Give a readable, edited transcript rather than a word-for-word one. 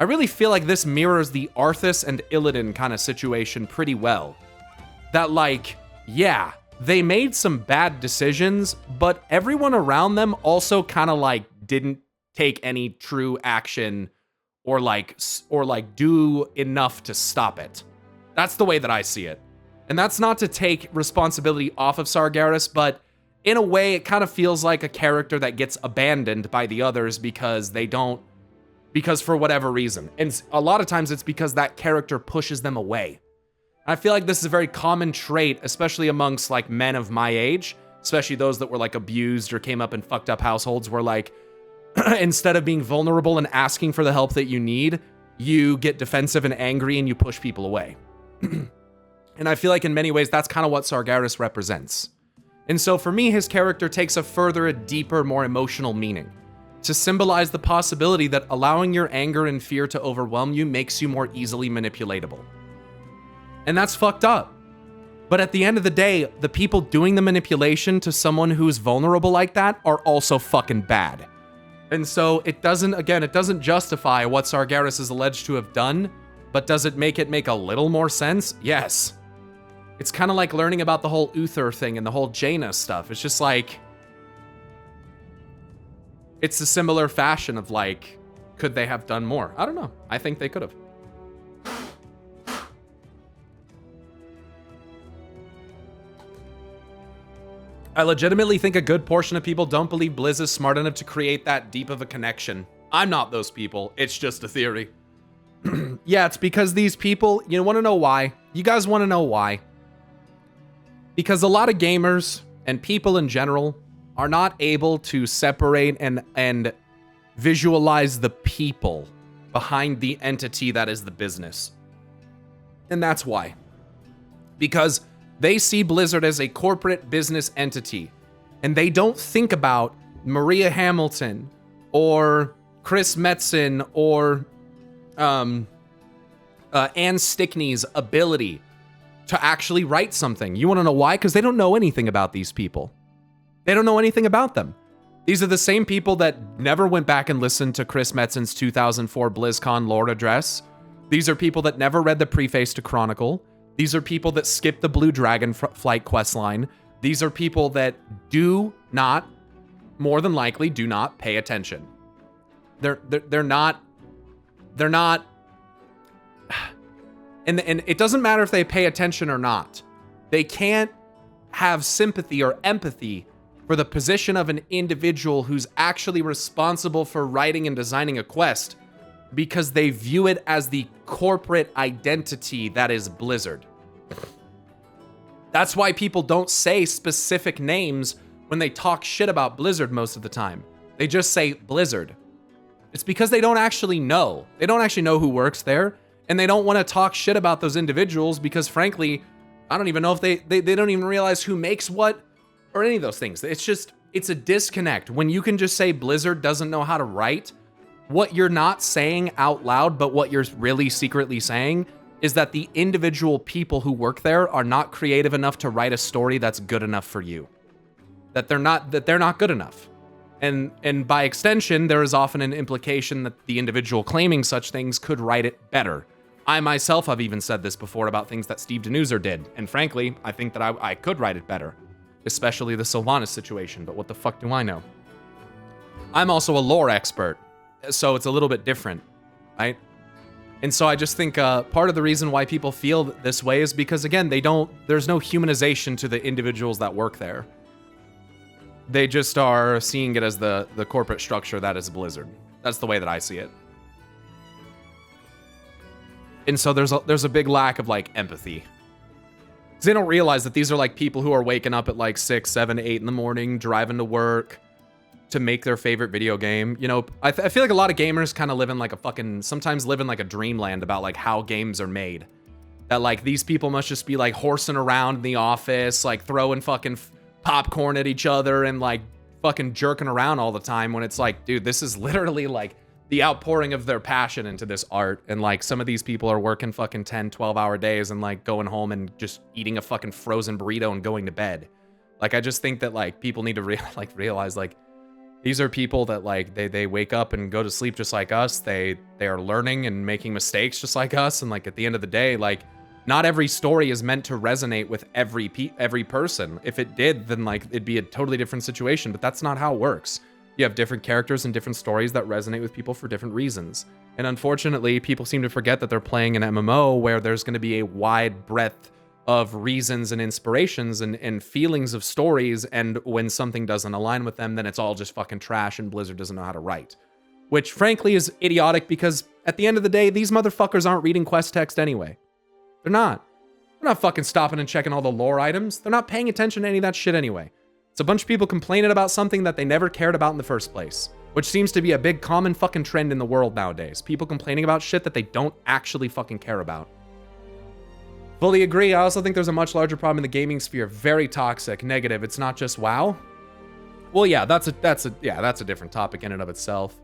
I really feel like this mirrors the Arthas and Illidan kind of situation pretty well. That, like, yeah, they made some bad decisions, but everyone around them also kind of, like, didn't take any true action or do enough to stop it. That's the way that I see it. And that's not to take responsibility off of Sargeras, but in a way, it kind of feels like a character that gets abandoned by the others because for whatever reason. And a lot of times it's because that character pushes them away. I feel like this is a very common trait, especially amongst like men of my age, especially those that were like abused or came up in fucked up households where like, instead of being vulnerable and asking for the help that you need, you get defensive and angry and you push people away. And I feel like in many ways, that's kind of what Sargeras represents. And so for me, his character takes a deeper, more emotional meaning to symbolize the possibility that allowing your anger and fear to overwhelm you makes you more easily manipulatable. And that's fucked up. But at the end of the day, the people doing the manipulation to someone who's vulnerable like that are also fucking bad. And so it doesn't justify what Sargeras is alleged to have done, but does it make a little more sense? Yes. It's kind of like learning about the whole Uther thing and the whole Jaina stuff. It's just like, it's a similar fashion of like, could they have done more? I don't know. I think they could have. I legitimately think a good portion of people don't believe Blizz is smart enough to create that deep of a connection. I'm not those people. It's just a theory. Yeah, it's because these people, you want to know why? You guys want to know why? Because a lot of gamers and people in general are not able to separate and visualize the people behind the entity that is the business. And that's why. Because they see Blizzard as a corporate business entity, and they don't think about Maria Hamilton or Chris Metzen or Ann Stickney's ability to actually write something. You want to know why? Because they don't know anything about these people. They don't know anything about them. These are the same people that never went back and listened to Chris Metzen's 2004 BlizzCon lore address. These are people that never read the preface to Chronicle. These are people that skip the Blue Dragon flight quest line. These are people that more than likely do not pay attention. They're not, and it doesn't matter if they pay attention or not. They can't have sympathy or empathy for the position of an individual who's actually responsible for writing and designing a quest, because they view it as the corporate identity that is Blizzard. That's why people don't say specific names when they talk shit about Blizzard most of the time. They just say Blizzard. It's because they don't actually know. They don't actually know who works there, and they don't want to talk shit about those individuals because, frankly, I don't even know if they don't even realize who makes what or any of those things. It's a disconnect. When you can just say Blizzard doesn't know how to write, what you're not saying out loud, but what you're really secretly saying is that the individual people who work there are not creative enough to write a story that's good enough for you. That they're not good enough. And by extension, there is often an implication that the individual claiming such things could write it better. I myself have even said this before about things that Steve Denuser did, and frankly, I think that I could write it better, especially the Sylvanas situation, but what the fuck do I know? I'm also a lore expert, so it's a little bit different, right? And so I just think part of the reason why people feel this way is because, again, there's no humanization to the individuals that work there. They just are seeing it as the corporate structure that is Blizzard. That's the way that I see it. And so there's a big lack of like empathy. 'Cause they don't realize that these are like people who are waking up at like 6, 7, 8 in the morning, driving to work to make their favorite video game. You know, I feel like a lot of gamers kind of live in like sometimes live in like a dreamland about like how games are made. That like these people must just be like horsing around in the office, like throwing fucking popcorn at each other and like fucking jerking around all the time, when it's like, dude, this is literally like the outpouring of their passion into this art. And like some of these people are working fucking 10, 12-hour days and like going home and just eating a fucking frozen burrito and going to bed. Like, I just think that like people need to realize like These are people that like they wake up and go to sleep just like us. They are learning and making mistakes just like us. And like at the end of the day, like not every story is meant to resonate with every person. If it did, then like it'd be a totally different situation. But that's not how it works. You have different characters and different stories that resonate with people for different reasons. And unfortunately, people seem to forget that they're playing an MMO where there's going to be a wide breadth of reasons and inspirations and feelings of stories, and when something doesn't align with them, then it's all just fucking trash and Blizzard doesn't know how to write. Which, frankly, is idiotic because, at the end of the day, these motherfuckers aren't reading quest text anyway. They're not. They're not fucking stopping and checking all the lore items. They're not paying attention to any of that shit anyway. It's a bunch of people complaining about something that they never cared about in the first place, which seems to be a big common fucking trend in the world nowadays. People complaining about shit that they don't actually fucking care about. Fully agree. I also think there's a much larger problem in the gaming sphere. Very toxic, negative. It's not just WoW. Well, yeah, that's a different topic in and of itself.